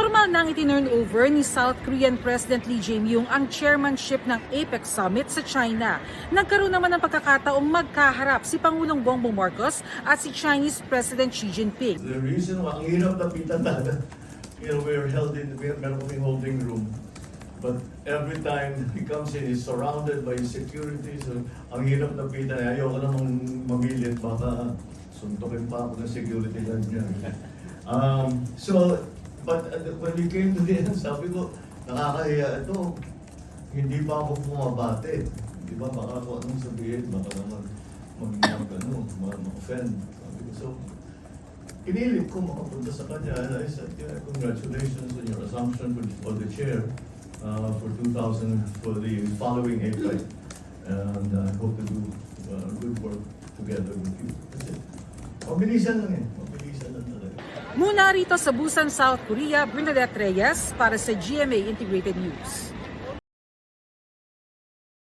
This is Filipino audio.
Formal nang itinurn over ni South Korean President Lee Jae-myung ang chairmanship ng APEC Summit sa China. Nagkaroon naman ng pagkakataong magkaharap si Pangulong Bongbong Marcos at si Chinese President Xi Jinping. The reason why ang hirap napitan talaga, we're kaming holding room. But every time he comes in, he's surrounded by security. So, ang hirap napitan, ayoko namang mamilit, baka suntukin pa ako ng security guard niya. But when we came to the end, sabi ko, nakakahiya ito. Hindi pa ako pumabate. Di ba, baka ako anong sabihin, baka naman mag-offend. Sabi ko, so, pinilit ko makapunta sa kanya. And I said, yeah, congratulations on your assumption for the chair for the following APEC. And I hope to do good work together with you. That's it. Mabilisan lang mabilisan lang talaga. Muna rito sa Busan, South Korea, Bernadette Reyes para sa GMA Integrated News.